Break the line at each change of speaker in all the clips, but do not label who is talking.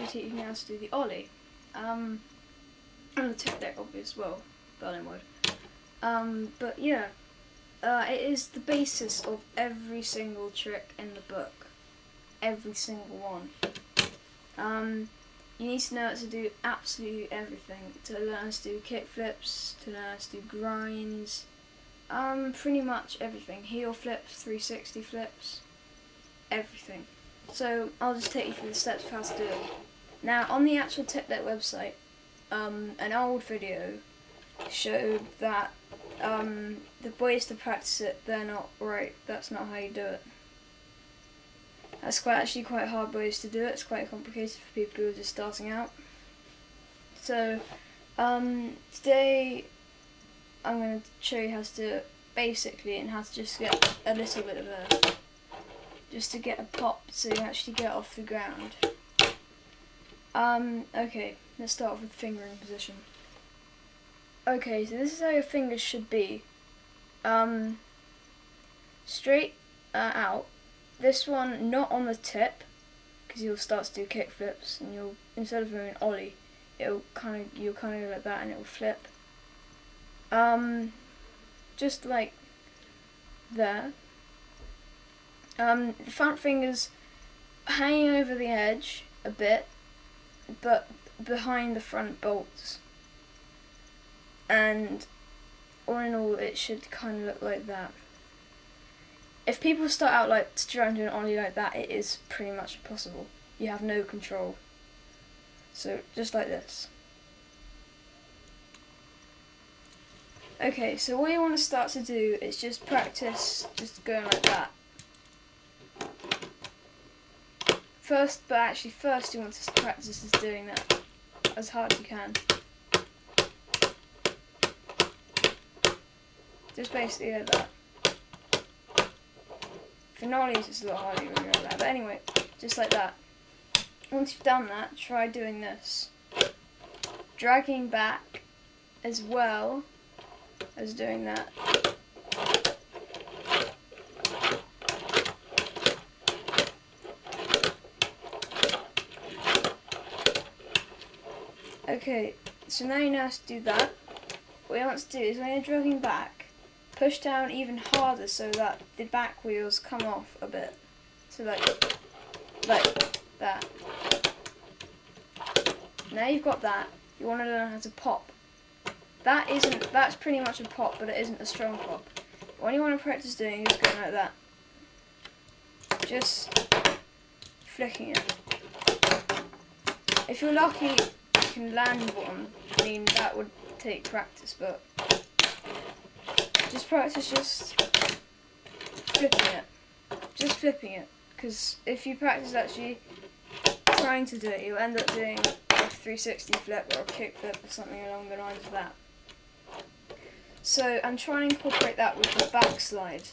be teaching you how to do the Ollie. And the tip deck obviously as well, Berlin would. But yeah, it is the basis of every single trick in the book. Every single one. You need to know how to do absolutely everything. To learn how to do kick flips, to learn how to do grinds, pretty much everything. Heel flips, 360 flips, everything. So I'll just take you through the steps of how to do it. Now on the actual tip deck website, an old video showed that the ways to practice it, they're not right. That's not how you do it. That's actually quite hard ways to do it. It's quite complicated for people who are just starting out. So today I'm going to show you how to do it basically, and how to just get a little bit of just to get a pop so you actually get off the ground. Okay, let's start off with fingering position. Okay, so this is how your fingers should be. Straight out. This one not on the tip, because you'll start to do kick flips, and you'll, instead of doing an Ollie, you'll kind of go like that, and it will flip. Just like there. The front fingers hanging over the edge a bit, but behind the front bolts. And all in all, it should kind of look like that. If people start out like trying to do an Ollie like that, it is pretty much impossible. You have no control. So just like this. Okay, so what you want to start to do is just practice just going like that. First you want to practice just doing that as hard as you can. Just basically like that. For an Ollie, it's just a lot harder when you're like that. But anyway, just like that. Once you've done that, try doing this. Dragging back as well as doing that. Okay, so now you know how to do that. What you want to do is when you're dragging back, push down even harder so that the back wheels come off a bit. So like that. Now you've got that, you want to learn how to pop. That's pretty much a pop, but it isn't a strong pop. What you want to practice doing is going like that. Just flicking it. If you're lucky, you can land one. I mean, that would take practice, but just practice just flipping it. Just flipping it. Because if you practice actually trying to do it, you'll end up doing a 360 flip or a kick flip or something along the lines of that. So I'm trying to incorporate that with the backslide.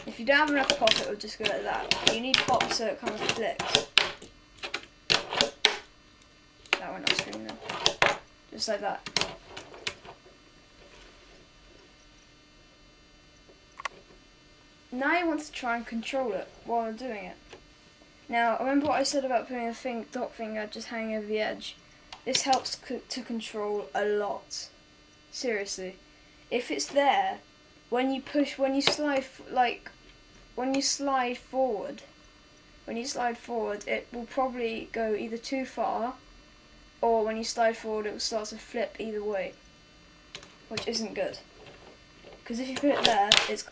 If you don't have enough pop, it will just go like that. You need pop so it kind of flips. That went off screen then. Just like that. Now you want to try and control it while doing it. Now, remember what I said about putting the top finger just hanging over the edge? This helps to control a lot. Seriously. If it's there, when you slide forward, it will probably go either too far, or when you slide forward, it will start to flip either way, which isn't good. Because if you put it there, it's...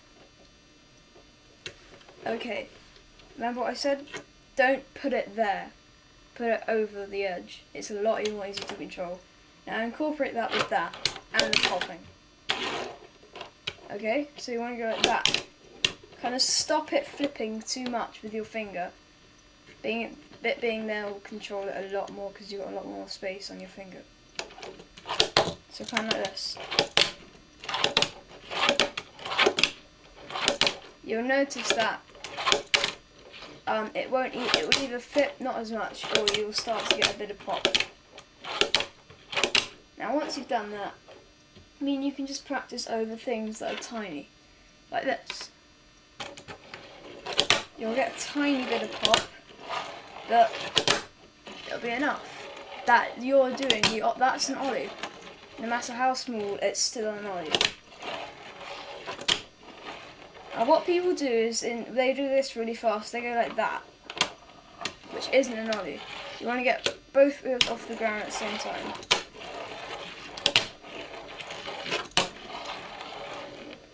Okay, remember what I said? Don't put it there. Put it over the edge. It's a lot easier to control. Now incorporate that with that, and the popping. Okay, so you want to go like that. Kind of stop it flipping too much with your finger. Being there will control it a lot more because you've got a lot more space on your finger. So kind of like this. You'll notice that it will either flip not as much, or you will start to get a bit of pop. Now once you've done that, I mean, you can just practice over things that are tiny, like this. you'll get a tiny bit of pop, but it'll be enough. That you're doing, that's an ollie. No matter how small, it's still an ollie. Now what people do is, they do this really fast, they go like that, which isn't an ollie. You want to get both wheels off the ground at the same time.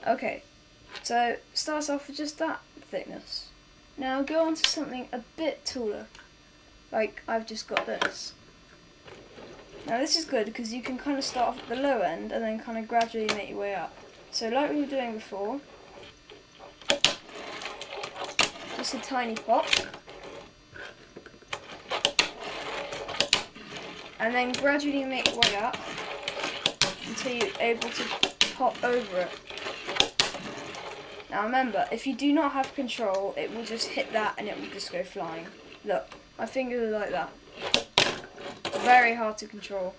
Okay, so starts off with just that thickness. Now go on to something a bit taller, like I've just got this. Now this is good because you can kind of start off at the low end and then kind of gradually make your way up. So like we were doing before, just a tiny pop, and then gradually make your way up until you're able to pop over it. Now remember, if you do not have control, it will just hit that and it will just go flying. Look, my fingers are like that. Very hard to control.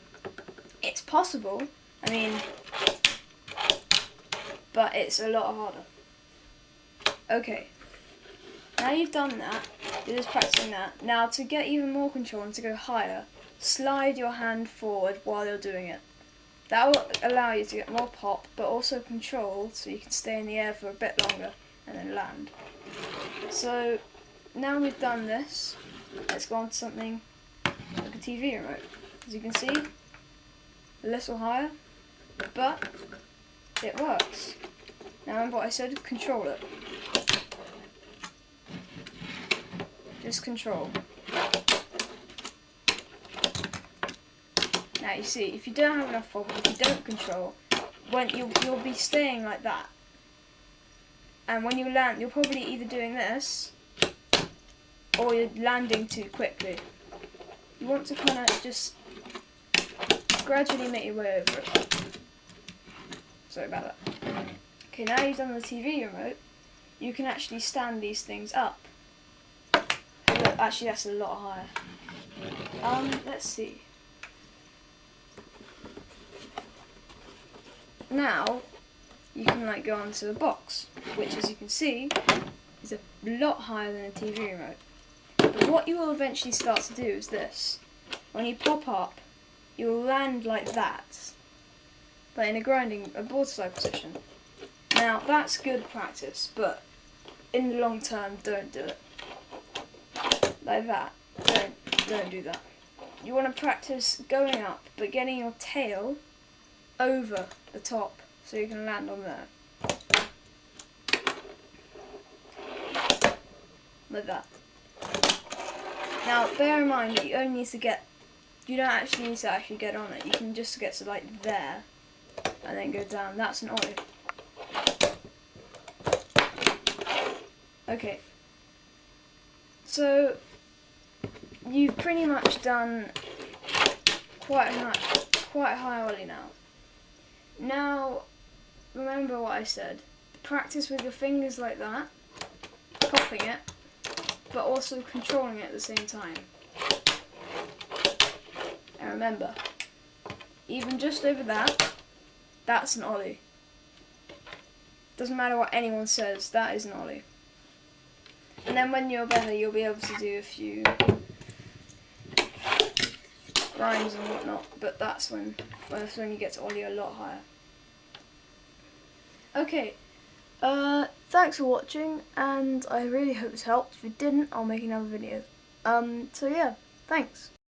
It's possible, I mean, but it's a lot harder. Okay, now you've done that, you're just practicing that. Now to get even more control and to go higher, slide your hand forward while you're doing it. That will allow you to get more pop, but also control, so you can stay in the air for a bit longer and then land. So now we've done this, let's go on to something like a TV remote. As you can see, a little higher, but it works. Now remember what I said, control it. Just control. Now you see, if you don't have enough pop, if you don't control, when you'll be staying like that. And when you land, you're probably either doing this, or you're landing too quickly. You want to kind of just gradually make your way over it. Sorry about that. Okay, now you've done the TV remote, you can actually stand these things up. Look, actually that's a lot higher. Let's see. Now you can like go onto the box, which as you can see is a lot higher than a TV remote. But what you will eventually start to do is this. When you pop up, you'll land like that, but in a board slide position. Now that's good practice, but in the long term, don't do it. Like that. Don't do that. You want to practice going up, but getting your tail over the top so you can land on there. Like that. Now bear in mind that you don't actually need to actually get on it. You can just get to like there and then go down. That's an ollie. Okay. So you've pretty much done quite a high ollie now. Now, remember what I said. Practice with your fingers like that, popping it, but also controlling it at the same time. And remember, even just over that, that's an ollie. Doesn't matter what anyone says, that is an ollie. And then when you're better, you'll be able to do a few grinds and whatnot, but that's when you get to ollie a lot higher. Okay, thanks for watching, and I really hope this helped. If it didn't, I'll make another video. So yeah, thanks.